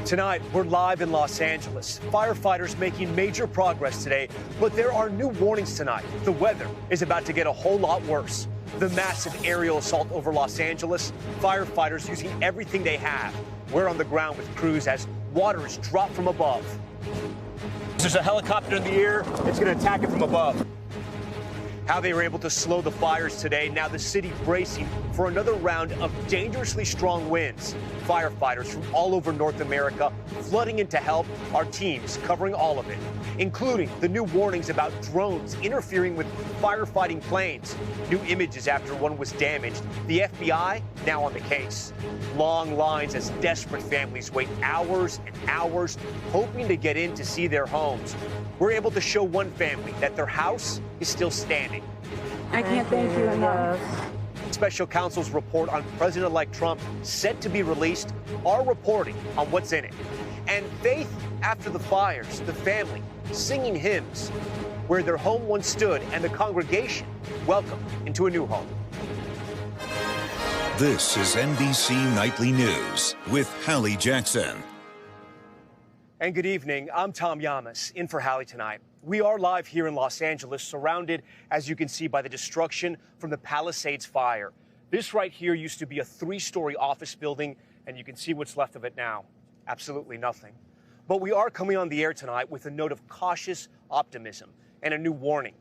Tonight, we're live in Los Angeles. Firefighters making major progress today, but there are new warnings tonight. The weather is about to get a whole lot worse. The massive aerial assault over Los Angeles, firefighters using everything they have. We're on the ground with crews as water is dropped from above. There's a helicopter in the air. It's going to attack it from above. How they were able to slow the fires today. Now the city bracing for another round of dangerously strong winds. Firefighters from all over North America flooding in to help. Our teams covering all of it, including the new warnings about drones interfering with firefighting planes. New images after one was damaged. The FBI now on the case. Long lines as desperate families wait hours and hours hoping to get in to see their homes. We're able to show one family that their house is still standing. I can't thank you enough. Special counsel's report on President-elect Trump set to be released are reporting on what's in it. And faith after the fires, the family singing hymns where their home once stood and the congregation welcomed into a new home. This is NBC Nightly News with Hallie Jackson. And good evening. I'm Tom Yamas, in for Hallie tonight. We are live here in Los Angeles, surrounded, as you can see, by the destruction from the Palisades fire. This right here used to be a 3-story office building, and you can see what's left of it now. Absolutely nothing. But we are coming on the air tonight with a note of cautious optimism and a new warning.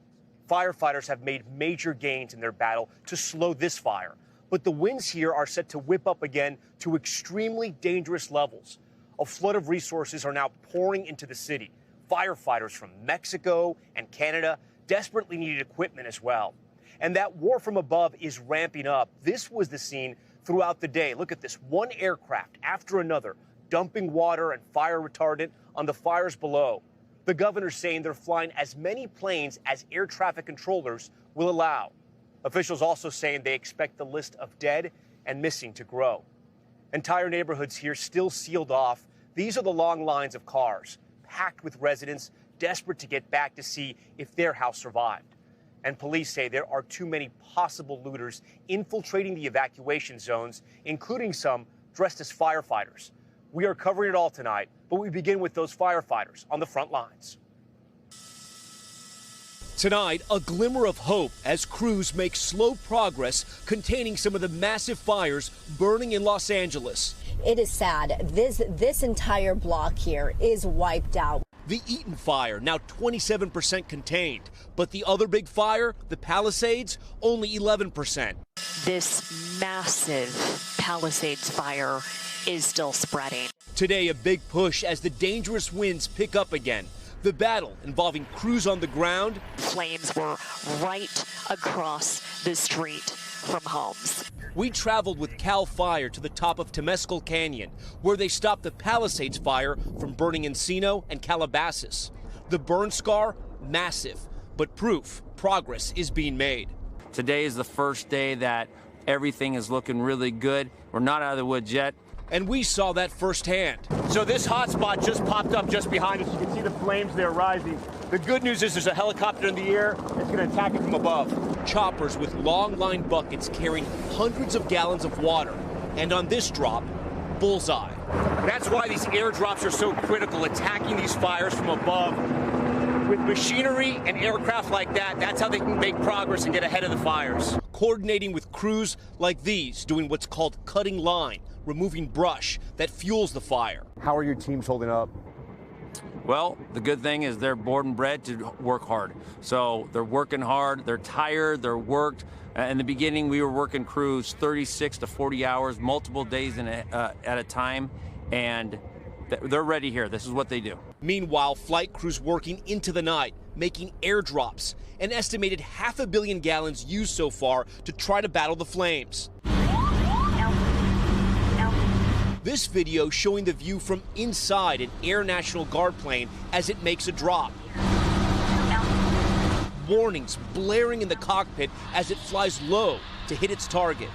Firefighters have made major gains in their battle to slow this fire, but the winds here are set to whip up again to extremely dangerous levels. A flood of resources are now pouring into the city. Firefighters from Mexico and Canada desperately needed equipment as well. And that war from above is ramping up. This was the scene throughout the day. Look at this, one aircraft after another, dumping water and fire retardant on the fires below. The governor's saying they're flying as many planes as air traffic controllers will allow. Officials also saying they expect the list of dead and missing to grow. Entire neighborhoods here still sealed off. These are the long lines of cars, packed with residents desperate to get back to see if their house survived. And police say there are too many possible looters infiltrating the evacuation zones, including some dressed as firefighters. We are covering it all tonight, but we begin with those firefighters on the front lines. Tonight, a glimmer of hope as crews make slow progress containing some of the massive fires burning in Los Angeles. It is sad. This entire block here is wiped out. The Eaton fire, now 27% contained. But the other big fire, the Palisades, only 11%. This massive Palisades fire is still spreading. Today, a big push as the dangerous winds pick up again. The battle involving crews on the ground. Flames were right across the street from homes. We traveled with Cal Fire to the top of Temescal Canyon, where they stopped the Palisades fire from burning Encino and Calabasas. The burn scar, massive, but proof progress is being made. Today is the first day that everything is looking really good. We're not out of the woods yet. And we saw that firsthand. So this hot spot just popped up just behind us. You can see the flames there rising. The good news is there's a helicopter in the air. It's going to attack it from above. Choppers with long line buckets carrying hundreds of gallons of water. And on this drop, bullseye. That's why these airdrops are so critical, attacking these fires from above. With machinery and aircraft like that, that's how they can make progress and get ahead of the fires. Coordinating with crews like these, doing what's called cutting line, removing brush that fuels the fire. How are your teams holding up? Well, the good thing is they're born and bred to work hard. So they're working hard, they're tired, they're worked. In the beginning, we were working crews 36 to 40 hours, multiple days at a time, and they're ready here. This is what they do. Meanwhile, flight crews working into the night, making airdrops. An estimated 500 million gallons used so far to try to battle the flames. This video showing the view from inside an Air National Guard plane as it makes a drop. Warnings blaring in the cockpit as it flies low to hit its target.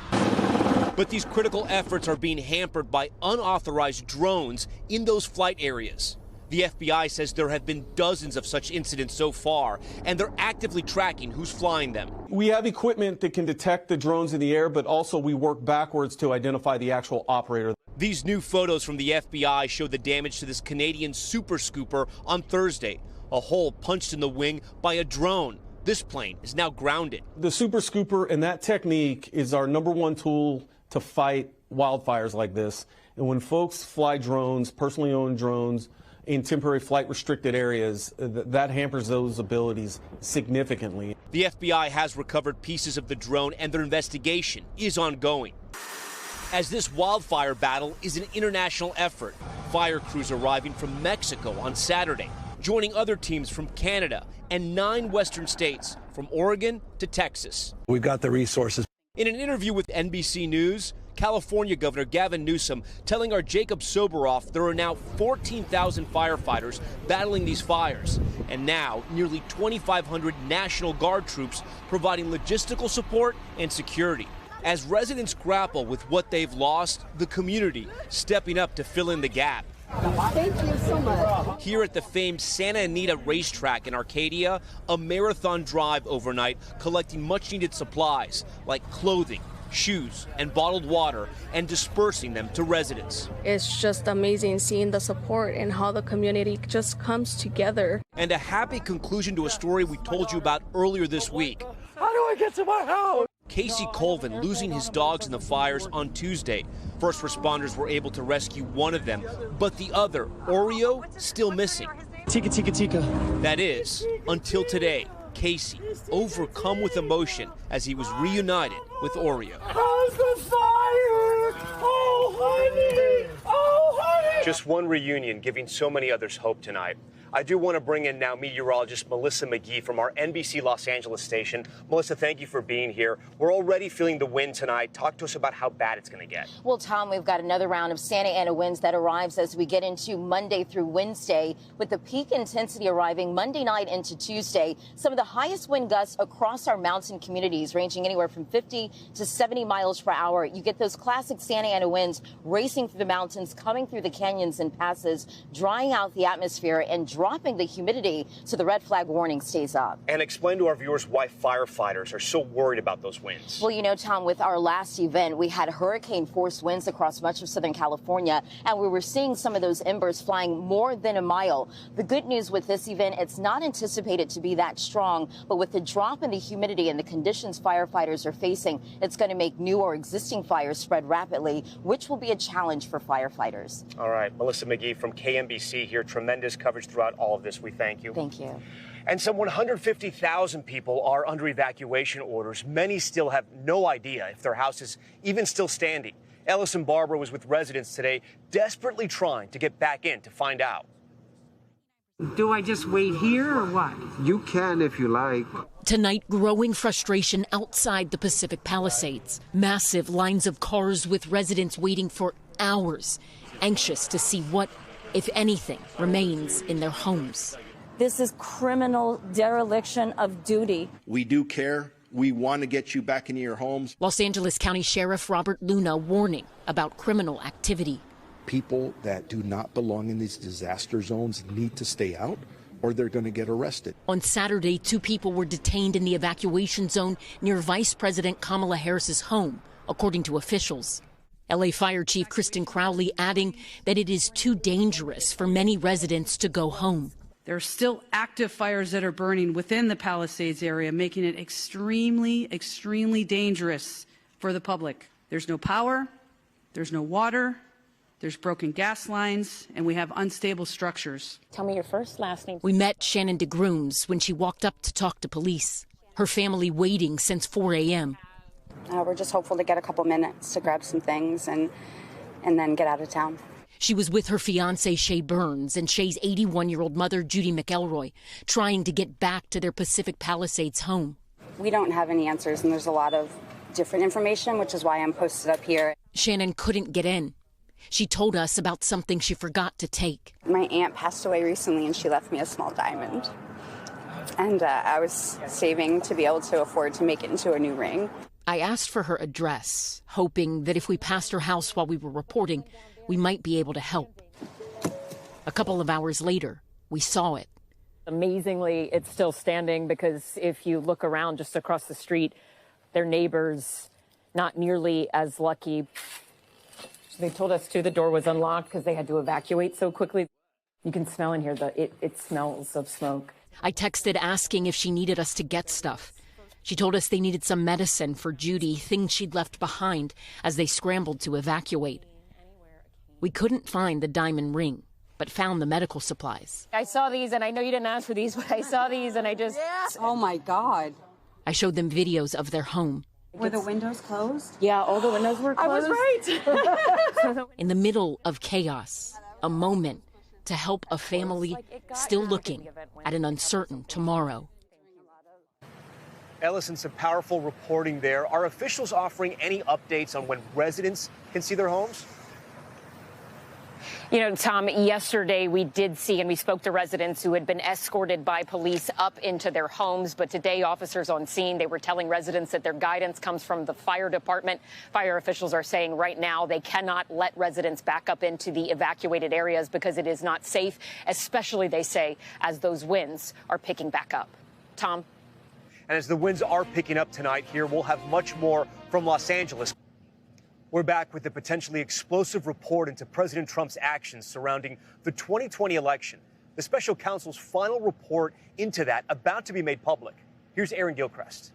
But these critical efforts are being hampered by unauthorized drones in those flight areas. The FBI says there have been dozens of such incidents so far, and they're actively tracking who's flying them. We have equipment that can detect the drones in the air, but also we work backwards to identify the actual operator. These new photos from the FBI show the damage to this Canadian Super Scooper on Thursday. A hole punched in the wing by a drone. This plane is now grounded. The Super Scooper and that technique is our #1 tool to fight wildfires like this. And when folks fly drones, personally owned drones, in temporary flight restricted areas, that hampers those abilities significantly. The FBI has recovered pieces of the drone and their investigation is ongoing. As this wildfire battle is an international effort, fire crews arriving from Mexico on Saturday, joining other teams from Canada and 9 western states, from Oregon to Texas. We've got the resources. In an interview with NBC News, California Governor Gavin Newsom telling our Jacob Soboroff there are now 14,000 firefighters battling these fires, and now nearly 2,500 National Guard troops providing logistical support and security. As residents grapple with what they've lost, the community stepping up to fill in the gap. Thank you so much. Here at the famed Santa Anita racetrack in Arcadia, a marathon drive overnight collecting much-needed supplies like clothing, shoes, and bottled water and dispersing them to residents. It's just amazing seeing the support and how the community just comes together. And a happy conclusion to a story we told you about earlier this week. How do I get to my house? Casey Colvin losing his dogs in the fires on Tuesday. First responders were able to rescue one of them, but the other, Oreo, still missing. Tika, tika, tika. That is, until today, Casey, overcome with emotion as he was reunited with Oreo. How's the fire? Oh, honey! Oh, honey! Just one reunion giving so many others hope tonight. I do want to bring in now meteorologist Melissa McGee from our NBC Los Angeles station. Melissa, thank you for being here. We're already feeling the wind tonight. Talk to us about how bad it's going to get. Well, Tom, we've got another round of Santa Ana winds that arrives as we get into Monday through Wednesday, with the peak intensity arriving Monday night into Tuesday. Some of the highest wind gusts across our mountain communities, ranging anywhere from 50 to 70 miles per hour. You get those classic Santa Ana winds racing through the mountains, coming through the canyons and passes, drying out the atmosphere and dropping the humidity, so the red flag warning stays up. And explain to our viewers why firefighters are so worried about those winds. Well, you know, Tom, with our last event, we had hurricane-force winds across much of Southern California, and we were seeing some of those embers flying more than a mile. The good news with this event, it's not anticipated to be that strong, but with the drop in the humidity and the conditions firefighters are facing, it's going to make new or existing fires spread rapidly, which will be a challenge for firefighters. All right, Melissa McGee from KMBC here. Tremendous coverage throughout all of this. We thank you. Thank you. And some 150,000 people are under evacuation orders. Many still have no idea if their house is even still standing. Ellison Barber was with residents today, desperately trying to get back in to find out. Do I just wait here or what? You can if you like. Tonight, growing frustration outside the Pacific Palisades. Massive lines of cars with residents waiting for hours, anxious to see what, if anything, remains in their homes. This is criminal dereliction of duty. We do care. We want to get you back into your homes. Los Angeles County Sheriff Robert Luna warning about criminal activity. People that do not belong in these disaster zones need to stay out, or they're going to get arrested. On Saturday, 2 people were detained in the evacuation zone near Vice President Kamala Harris's home, according to officials. LA Fire Chief Kristen Crowley adding that it is too dangerous for many residents to go home. There are still active fires that are burning within the Palisades area, making it extremely, extremely dangerous for the public. There's no power, there's no water, there's broken gas lines, and we have unstable structures. Tell me your first, last name. We met Shannon DeGrooms when she walked up to talk to police. Her family waiting since 4 a.m. We're just hopeful to get a couple minutes to grab some things and then get out of town. She was with her fiancé, Shay Burns, and Shay's 81-year-old mother, Judy McElroy, trying to get back to their Pacific Palisades home. We don't have any answers, and there's a lot of different information, which is why I'm posted up here. Shannon couldn't get in. She told us about something she forgot to take. My aunt passed away recently, and she left me a small diamond. And I was saving to be able to afford to make it into a new ring. I asked for her address, hoping that if we passed her house while we were reporting, we might be able to help. A couple of hours later, we saw it. Amazingly, it's still standing, because if you look around just across the street, their neighbors, not nearly as lucky. They told us, too, the door was unlocked because they had to evacuate so quickly. You can smell in here, it smells of smoke. I texted asking if she needed us to get stuff. She told us they needed some medicine for Judy, things she'd left behind as they scrambled to evacuate. We couldn't find the diamond ring, but found the medical supplies. I saw these, and I know you didn't ask for these, but I saw these, and I just... Oh, my God. I showed them videos of their home. Were the windows closed? Yeah, all the windows were closed. I was right. In the middle of chaos, a moment to help a family still looking at an uncertain tomorrow. Ellison, some powerful reporting there. Are officials offering any updates on when residents can see their homes? You know, Tom, yesterday we did see and we spoke to residents who had been escorted by police up into their homes. But today, officers on scene, they were telling residents that their guidance comes from the fire department. Fire officials are saying right now they cannot let residents back up into the evacuated areas because it is not safe, especially, they say, as those winds are picking back up. Tom? And as the winds are picking up tonight here, we'll have much more from Los Angeles. We're back with the potentially explosive report into President Trump's actions surrounding the 2020 election. The special counsel's final report into that about to be made public. Here's Aaron Gilchrist.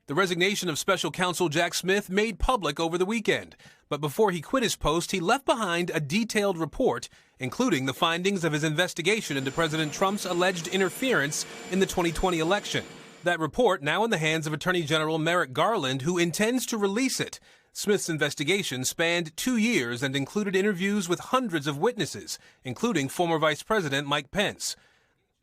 The resignation of special counsel Jack Smith made public over the weekend. But before he quit his post, he left behind a detailed report, including the findings of his investigation into President Trump's alleged interference in the 2020 election. That report now in the hands of Attorney General Merrick Garland, who intends to release it. Smith's investigation spanned 2 years and included interviews with hundreds of witnesses, including former Vice President Mike Pence.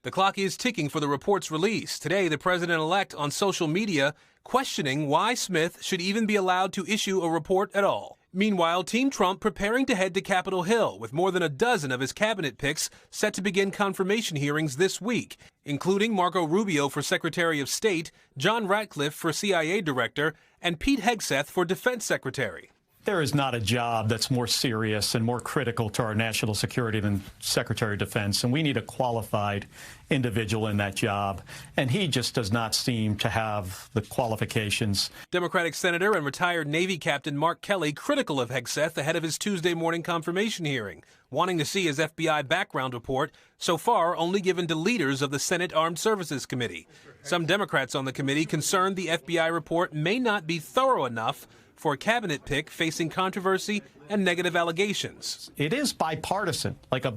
The clock is ticking for the report's release. Today, the president-elect on social media questioning why Smith should even be allowed to issue a report at all. Meanwhile, Team Trump preparing to head to Capitol Hill with more than a dozen of his cabinet picks set to begin confirmation hearings this week, including Marco Rubio for Secretary of State, John Ratcliffe for CIA Director, and Pete Hegseth for Defense Secretary. There is not a job that's more serious and more critical to our national security than Secretary of Defense, and we need a qualified individual in that job, and he just does not seem to have the qualifications. Democratic Senator and retired Navy Captain Mark Kelly critical of Hegseth ahead of his Tuesday morning confirmation hearing, wanting to see his FBI background report, so far only given to leaders of the Senate Armed Services Committee. Some Democrats on the committee concerned the FBI report may not be thorough enough for a cabinet pick facing controversy and negative allegations. It is bipartisan, like a,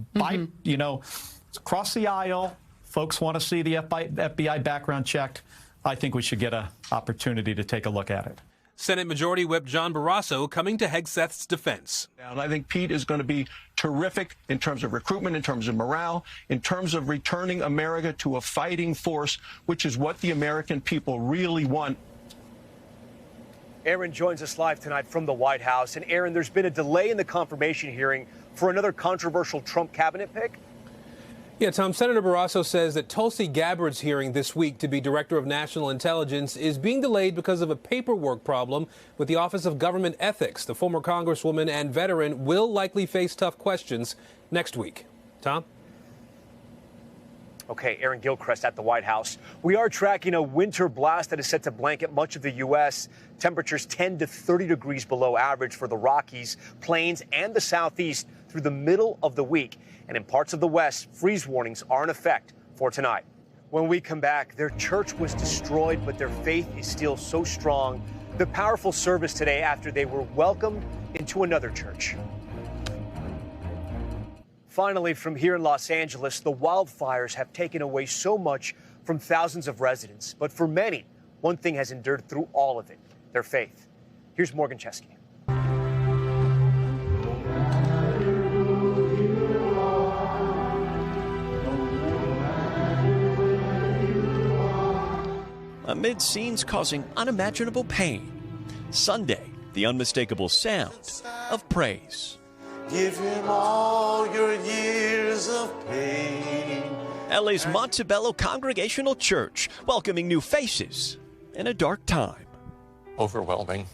across the aisle. Folks want to see the FBI background checked. I think we should get an opportunity to take a look at it. Senate Majority Whip John Barrasso coming to Hegseth's defense. And I think Pete is going to be terrific in terms of recruitment, in terms of morale, in terms of returning America to a fighting force, which is what the American people really want. Aaron joins us live tonight from the White House. And Aaron, there's been a delay in the confirmation hearing for another controversial Trump cabinet pick. Yeah, Tom, Senator Barrasso says that Tulsi Gabbard's hearing this week to be Director of National Intelligence is being delayed because of a paperwork problem with the Office of Government Ethics. The former Congresswoman and veteran will likely face tough questions next week. Tom? Okay, Aaron Gilchrist at the White House. We are tracking a winter blast that is set to blanket much of the U.S. Temperatures 10 to 30 degrees below average for the Rockies, Plains, and the Southeast through the middle of the week. And in parts of the West, freeze warnings are in effect for tonight. When we come back, their church was destroyed, but their faith is still so strong. The powerful service today after they were welcomed into another church. Finally, from here in Los Angeles, the wildfires have taken away so much from thousands of residents. But for many, one thing has endured through all of it, their faith. Here's Morgan Chesky. Amid scenes causing unimaginable pain, Sunday, the unmistakable sound of praise. Give him all your years of pain. LA's Montebello Congregational Church, welcoming new faces in a dark time. Overwhelming.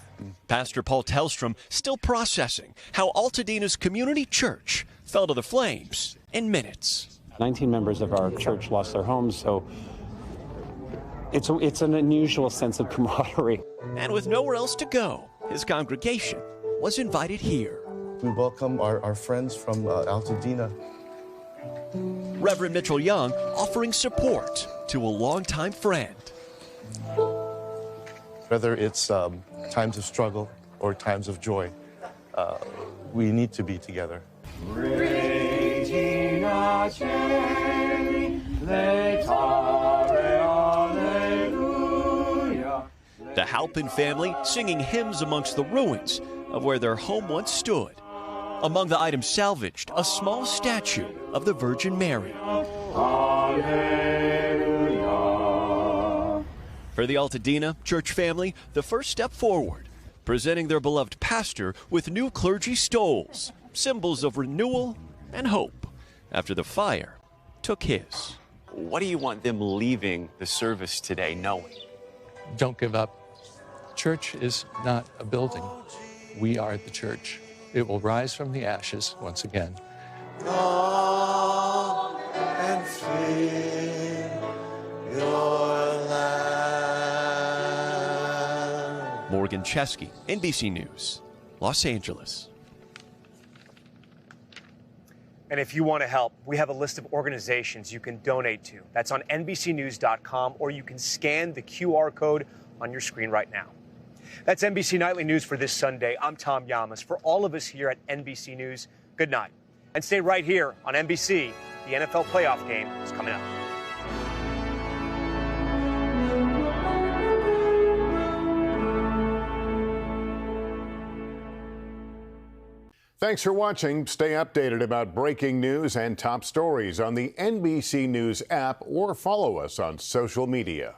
Pastor Paul Tellstrom still processing how Altadena's community church fell to the flames in minutes. 19 members of our church lost their homes, so it's an unusual sense of camaraderie. And with nowhere else to go, his congregation was invited here. We welcome our friends from Altadena. Reverend Mitchell Young offering support to a longtime friend. Whether it's times of struggle or times of joy, we need to be together. The Halpin family singing hymns amongst the ruins of where their home once stood. Among the items salvaged, a small statue of the Virgin Mary. For the Altadena church family, the first step forward, presenting their beloved pastor with new clergy stoles, symbols of renewal and hope after the fire took his. What do you want them leaving the service today knowing? Don't give up. Church is not a building. We are the church. It will rise from the ashes once again. Come and fill your land. Morgan Chesky, NBC News, Los Angeles. And if you want to help, we have a list of organizations you can donate to. That's on NBCnews.com, or you can scan the QR code on your screen right now. That's NBC Nightly News for this Sunday. I'm Tom Llamas. For all of us here at NBC News, good night. And stay right here on NBC. The NFL playoff game is coming up. Thanks for watching. Stay updated about breaking news and top stories on the NBC News app or follow us on social media.